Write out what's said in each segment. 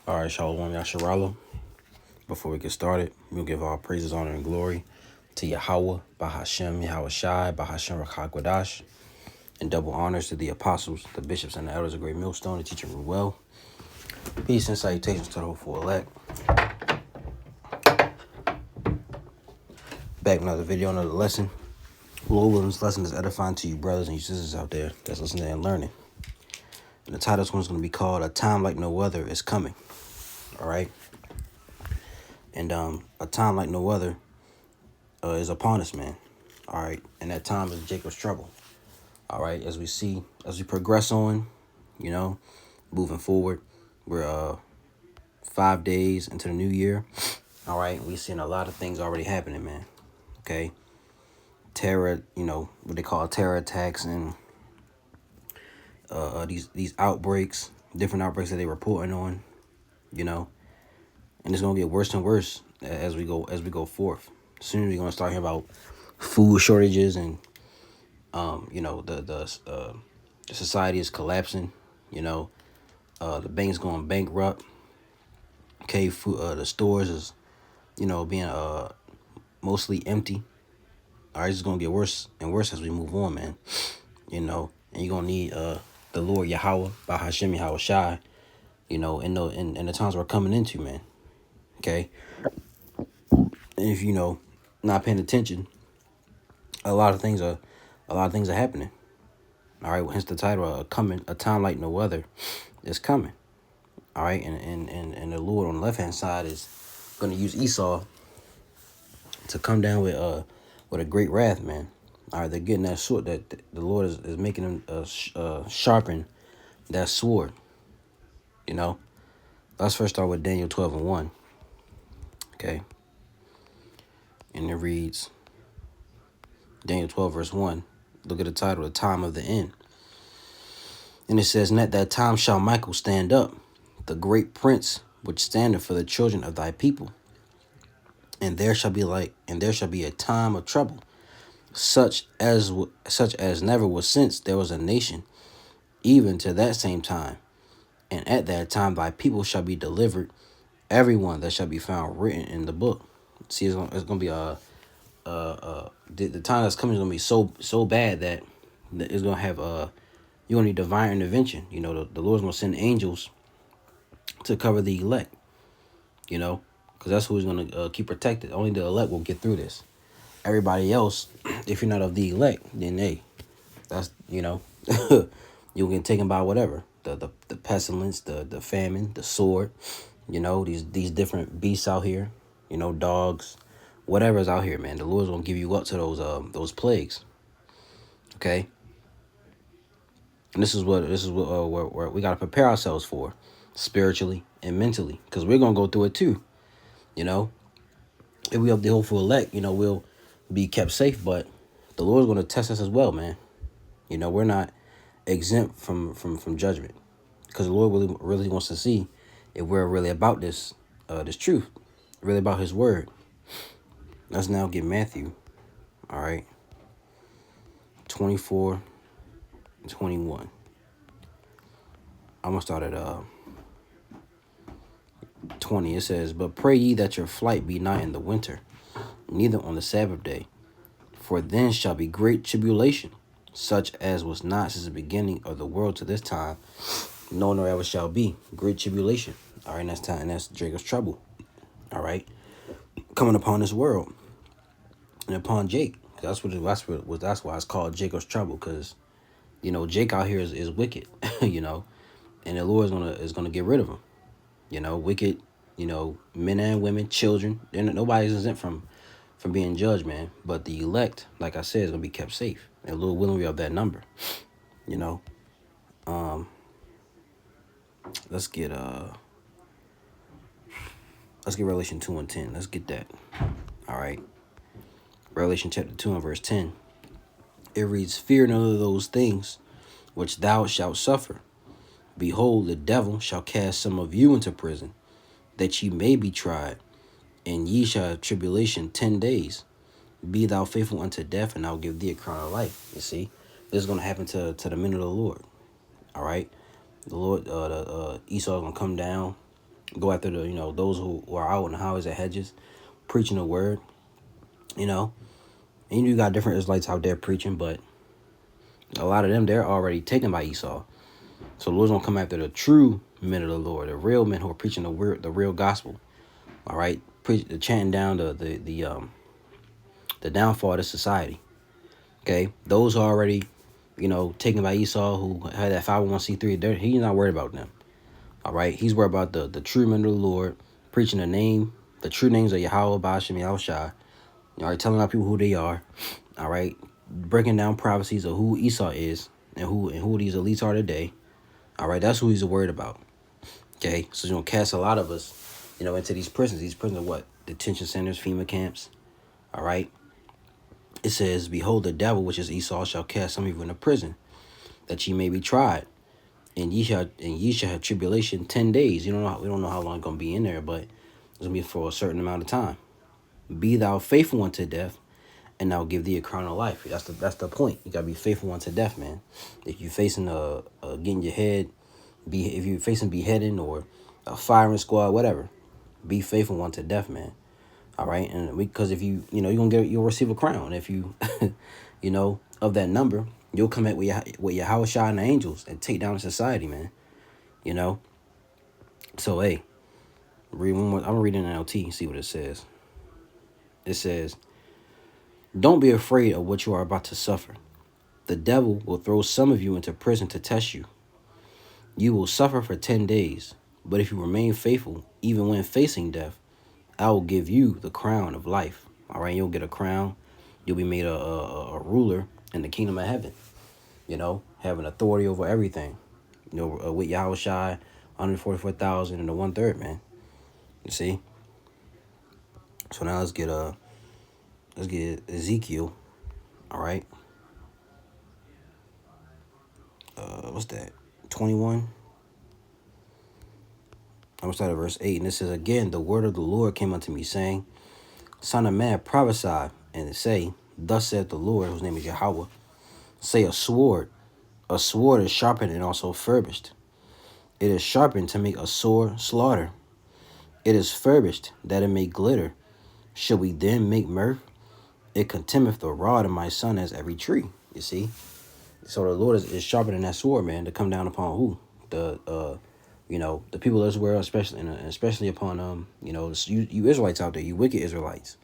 All right, Shalom Yasharala. Before we get started, we'll give all praises, honor, and glory to Yahweh, Bahashem, Yahweh Shai, Bahashem Rakakwadash, and double honors to the apostles, the bishops, and the elders of Great Millstone, the teacher Ruel. Peace and salutations to the hopeful elect. Back with another video, another lesson. Lord willing, this lesson is edifying to you brothers and you sisters out there that's listening and learning. And the title of this one's going to be called A Time Like No Other Is Coming. All right? And a time like no other is upon us, man. All right? And that time is Jacob's trouble. All right? As we progress on, moving forward, we're 5 days into the new year. All right? We're seeing a lot of things already happening, man. Okay? Terror, what they call terror attacks and these outbreaks, different outbreaks that they're reporting on, and it's gonna get worse and worse as we go forth. Soon we're gonna start hearing about food shortages and the society is collapsing. The bank's going bankrupt. Okay, the stores is being mostly empty. All right, it's gonna get worse and worse as we move on, man. And you're gonna need the Lord Yahweh, Bahashem Yahweh Shai, in the times we're coming into, man. Okay. And if not paying attention, a lot of things are happening. All right, hence the title, a time like no other is coming. All right, and the Lord on the left hand side is gonna use Esau to come down with a great wrath, man. All right, they're getting that sword that the Lord is making them sharpen that sword. Let's first start with Daniel 12:1. Okay. And it reads, Daniel 12 verse 1. Look at the title, The Time of the End. And it says, And at that time shall Michael stand up, the great prince which standeth for the children of thy people. And there shall be a time of trouble, such as never was since there was a nation, even to that same time. And at that time thy people shall be delivered, everyone that shall be found written in the book. See, it's gonna be the time that's coming is gonna be so bad that it's gonna have you're gonna need divine intervention. The Lord's gonna send angels to cover the elect. Because that's who's gonna keep protected. Only the elect will get through this. Everybody else, if you're not of the elect, then that's you'll get taken by whatever the pestilence, the famine, the sword. These different beasts out here. Dogs, whatever's out here, man. The Lord's gonna give you up to those plagues. Okay. And this is what we gotta prepare ourselves for, spiritually and mentally, because we're gonna go through it too. If we have the hopeful elect, we'll be kept safe, but the Lord's gonna test us as well, man. We're not exempt from judgment, because the Lord really wants to see if we're really about this truth, really about His word. Let's now get Matthew, all right, 24 and 21. I'm going to start at 20. It says, But pray ye that your flight be not in the winter, neither on the Sabbath day, for then shall be great tribulation, such as was not since the beginning of the world to this time, no nor ever shall be. Great tribulation. All right, and that's Jacob's trouble. All right, coming upon this world and upon Jake. That's why it's called Jacob's trouble, because Jake out here is wicked, and the Lord is gonna get rid of him. Wicked, men and women, children. Nobody's exempt from being judged, man. But the elect, like I said, is gonna be kept safe. And the Lord willing, we have that number. Let's get Revelation 2:10. Let's get that. All right. Revelation chapter 2 and verse 10. It reads, Fear none of those things which thou shalt suffer. Behold, the devil shall cast some of you into prison, that ye may be tried, and ye shall have tribulation 10 days. Be thou faithful unto death, and I'll give thee a crown of life. You see, this is going to happen to the men of the Lord. All right. The Lord, Esau is going to come down Go after the, those who are out in the highways and hedges, preaching the word, you know. And you got different Israelites out there preaching, but a lot of them, they're already taken by Esau. So the Lord's gonna come after the true men of the Lord, the real men who are preaching the real gospel. All right, chanting down the downfall of the society. Okay, those are already, taken by Esau, who had that 501c3. He's not worried about them. All right, he's worried about the true men of the Lord, preaching the true names of Yahweh, Ba'ashem, Yahushua. All right, telling our people who they are. All right, breaking down prophecies of who Esau is and who these elites are today. All right, that's who he's worried about. Okay, so he's gonna cast a lot of us, into these prisons. These prisons are what? Detention centers, FEMA camps. All right. It says, "Behold, the devil, which is Esau, shall cast some of you into prison, that ye may be tried, and ye shall have tribulation 10 days." We don't know how long it's gonna be in there, but it's gonna be for a certain amount of time. Be thou faithful unto death, and I'll give thee a crown of life. That's the point. You gotta be faithful unto death, man. If you're facing getting your head, if you're facing beheading or a firing squad, whatever, be faithful unto death, man. All right, and because if you'll receive a crown. If you, of that number, you'll come at with Yahweh and the angels and take down society, man. So hey, read one more. I'm reading NLT. See what it says. It says, "Don't be afraid of what you are about to suffer. The devil will throw some of you into prison to test you. You will suffer for 10 days, but if you remain faithful, even when facing death, I will give you the crown of life." All right, you'll get a crown. You'll be made a ruler in the kingdom of heaven. Having authority over everything. With Yahweh Shai, 144,000 and the 1/3, man. You see. So now let's get Ezekiel. All right. What's that? 21. I'm gonna start at verse 8, and it says, "Again, the word of the Lord came unto me, saying, Son of man, prophesy, and say, Thus saith the Lord, whose name is Yahweh, say, a sword is sharpened and also furbished. It is sharpened to make a sore slaughter. It is furbished that it may glitter. Shall we then make mirth? It contemneth the rod of my son as every tree." You see? So the Lord is sharpening that sword, man, to come down upon who? The people of Israel, especially upon you Israelites out there, you wicked Israelites.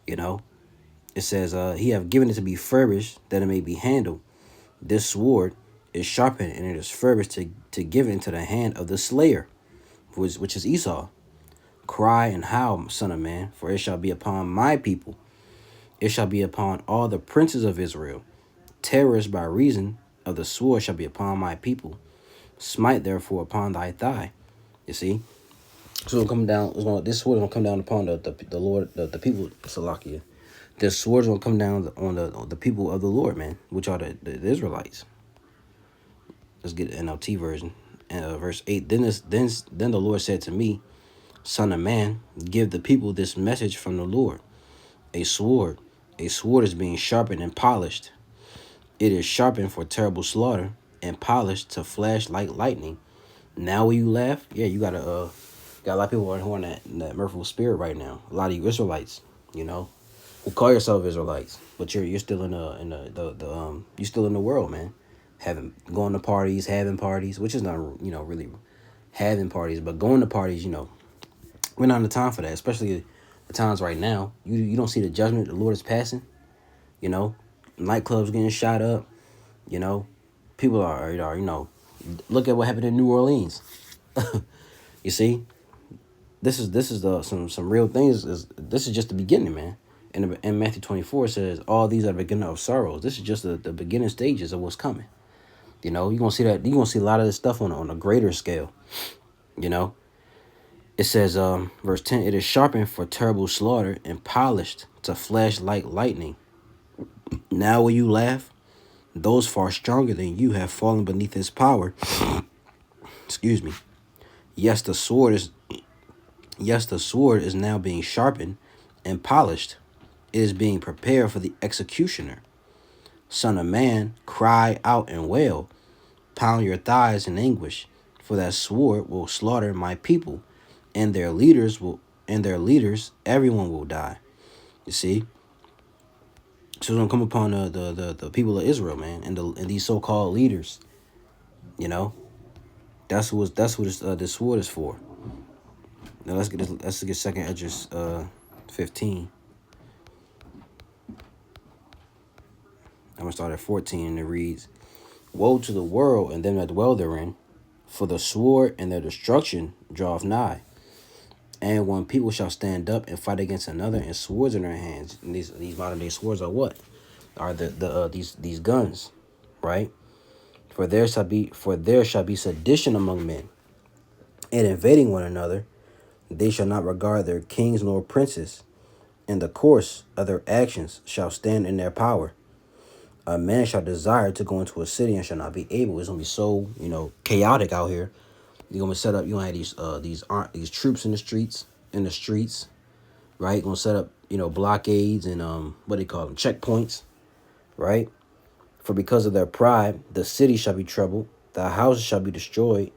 It says, "He have given it to be furbished, that it may be handled. This sword is sharpened, and it is furbished to give it into the hand of the slayer, which is Esau. Cry and howl, son of man, for it shall be upon my people. It shall be upon all the princes of Israel. Terrors by reason of the sword shall be upon my people. Smite therefore upon thy thigh." You see? So it'll come down. This sword will come down upon the Lord, the people. Salakia. This sword will come down on the people of the Lord, man, which are the Israelites. Let's get the NLT version. Verse 8. Then the Lord said to me, "Son of man, give the people this message from the Lord. A sword is being sharpened and polished. It is sharpened for terrible slaughter and polished to flash like lightning. Now will you laugh?" Yeah, you got a lot of people who are in that mirthful spirit right now. A lot of you Israelites, who call yourself Israelites, but you're still you're still in the world, man. Going to parties, having parties, which is not really having parties, but going to parties, we're not in the time for that, especially the times right now. You don't see the judgment the Lord is passing. Nightclubs getting shot up. People are look at what happened in New Orleans. You see, this is some real things. This is just the beginning, man. In Matthew 24 it says, "All these are the beginning of sorrows." This is just the beginning stages of what's coming. You're gonna see that. You're gonna see a lot of this stuff on a greater scale. It says, verse 10, "It is sharpened for terrible slaughter and polished to flash like lightning. Now will you laugh? Those far stronger than you have fallen beneath his power." Excuse me. Yes, the sword is now being sharpened and polished. It is being prepared for the executioner. Son of man, cry out and wail. Pound your thighs in anguish, for that sword will slaughter my people and their leaders, everyone will die. You see? So it's gonna come upon the people of Israel, man, and these so called leaders. You know, that's what this sword is for. Now let's get second Esdras 15. I'm gonna start at 14, and it reads, "Woe to the world and them that dwell therein, for the sword and their destruction draweth nigh. And one people shall stand up and fight against another, and swords in their hands." And these modern day swords are what? Are these guns, right? For there shall be sedition among men, and invading one another. They shall not regard their kings nor princes, and the course of their actions shall stand in their power. A man shall desire to go into a city and shall not be able. It's gonna be so chaotic out here. You're gonna set up. You gonna have these troops in the streets, right? You're gonna set up blockades and what do they call them, checkpoints, right? For because of their pride, the city shall be troubled, the houses shall be destroyed,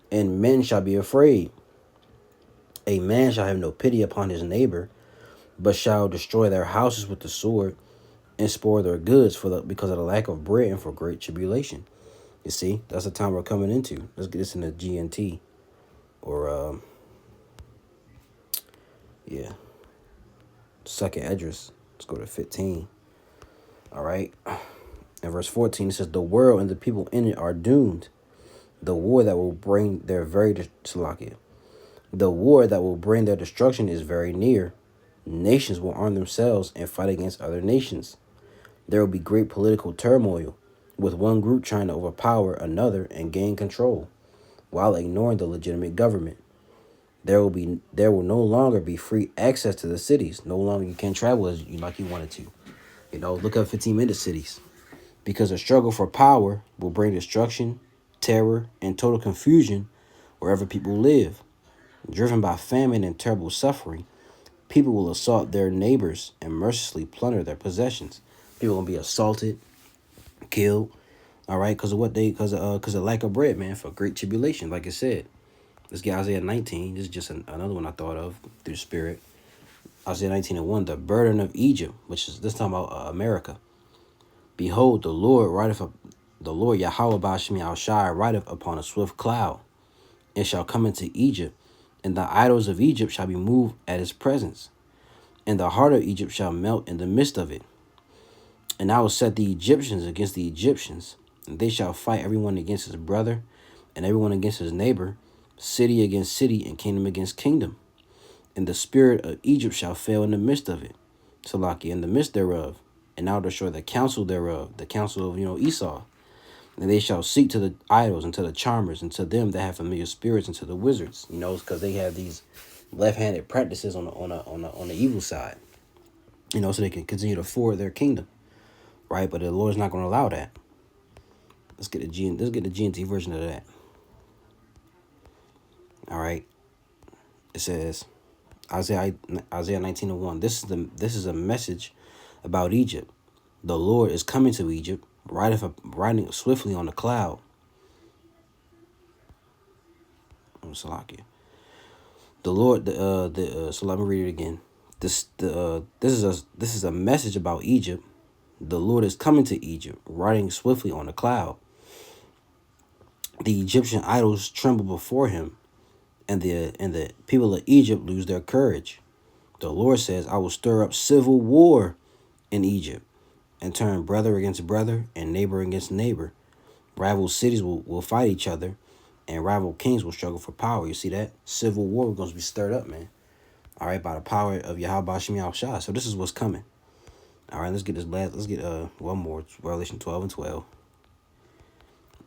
and men shall be afraid. A man shall have no pity upon his neighbor, but shall destroy their houses with the sword, and spoil their goods because of the lack of bread and for great tribulation. You see, that's the time we're coming into. Let's get this in the GNT, or yeah, second Esdras. Let's go to 15. All right, in verse 14 it says, "The world and the people in it are doomed. The war that will bring their The war that will bring their destruction is very near. Nations will arm themselves and fight against other nations. There will be great political turmoil, with one group trying to overpower another and gain control, while ignoring the legitimate government. There will no longer be free access to the cities. No longer you can't travel like you wanted to. Look up 15-minute cities. Because the struggle for power will bring destruction, terror, and total confusion wherever people live. Driven by famine and terrible suffering, people will assault their neighbors and mercilessly plunder their possessions. People will be assaulted, killed, all right, because of lack of bread, man, for great tribulation. Like I said, let's get Isaiah 19. This is just another one I thought of through the Spirit. Isaiah 19:1, the burden of Egypt, which is this time about America. Behold, the Lord Yahweh Bashmi Al-Shai rideth upon a swift cloud, and shall come into Egypt, and the idols of Egypt shall be moved at his presence, and the heart of Egypt shall melt in the midst of it. And I will set the Egyptians against the Egyptians, and they shall fight everyone against his brother, and everyone against his neighbor, city against city, and kingdom against kingdom. And the spirit of Egypt shall fail in the midst of it, in the midst thereof, and I will destroy the counsel thereof, the counsel of Esau. And they shall seek to the idols and to the charmers and to them that have familiar spirits and to the wizards, because they have these left-handed practices on the evil side, so they can continue to forward their kingdom, right? But the Lord's not going to allow that. Let's get the GNT version of that. All right, it says Isaiah 19:1. This is a message about Egypt. The Lord is coming to Egypt, riding swiftly on the cloud. The Lord, so let me read it again. This is a message about Egypt. The Lord is coming to Egypt, riding swiftly on a cloud. The Egyptian idols tremble before him, and the people of Egypt lose their courage. The Lord says, I will stir up civil war in Egypt, and turn brother against brother and neighbor against neighbor. Rival cities will fight each other, and rival kings will struggle for power. You see that? Civil war is going to be stirred up, man. All right, by the power of Yahweh Shem Shah. So this is what's coming. All right, let's get one more. Revelation 12:12.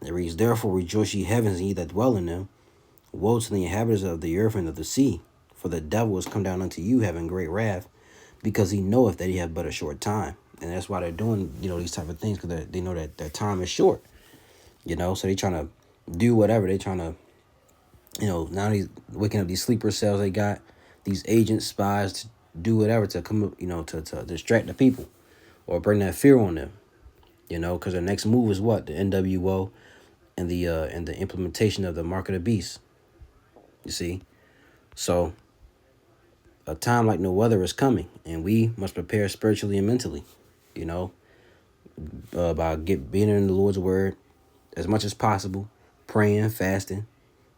It reads, Therefore rejoice ye heavens and ye that dwell in them. Woe to the inhabitants of the earth and of the sea. For the devil is come down unto you having great wrath, because he knoweth that he hath but a short time. And that's why they're doing, these type of things, because they know that their time is short. So they trying to do whatever. They trying to, now he's waking up these sleeper cells they got, these agents, spies, to do whatever to come up, to distract the people or bring that fear on them, because their next move is what? The NWO and the implementation of the mark of the beast. You see? So a time like no other is coming, and we must prepare spiritually and mentally, you know, by being in the Lord's word as much as possible, praying, fasting.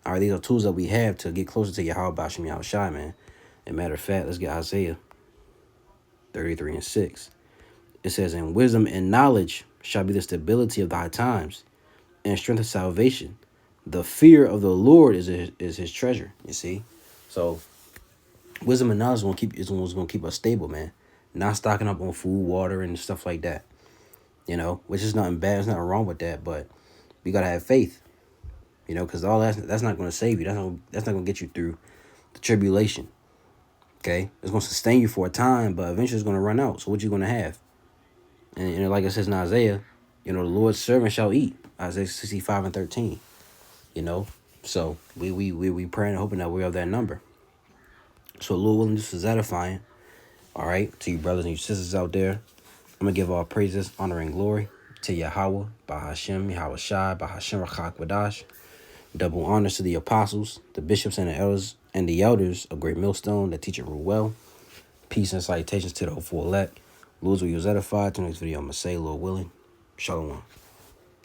All right, these are tools that we have to get closer to Yahweh Bashim Yahushai, man. And matter of fact, let's get Isaiah 33 and 6. It says, "And wisdom and knowledge shall be the stability of thy times, and strength of salvation. The fear of the Lord is his treasure." You see? So wisdom and knowledge is what's gonna keep us stable, man. Not stocking up on food, water, and stuff like that. You know, which is nothing bad. There's nothing wrong with that, but we gotta have faith. You know, because all that's not gonna save you. That's not gonna get you through the tribulation. Okay, it's gonna sustain you for a time, but eventually it's gonna run out. So what you gonna have? And like it says in Isaiah, you know, the Lord's servant shall eat. Isaiah 65 and 13. You know, so we praying and hoping that we're of that number. So Lord willing, this is edifying. All right, to you brothers and you sisters out there, I'm gonna give all praises, honor, and glory to Yahweh, Bahashem, Yahweh Shai, Bahashem Rachak Wadash. Double honors to the apostles, the bishops, and the elders of Great Millstone that teach it real well. Peace and salutations to the hopeful elect. Lord, will use edified. To the next video, I'm gonna say, Lord willing, Shalom.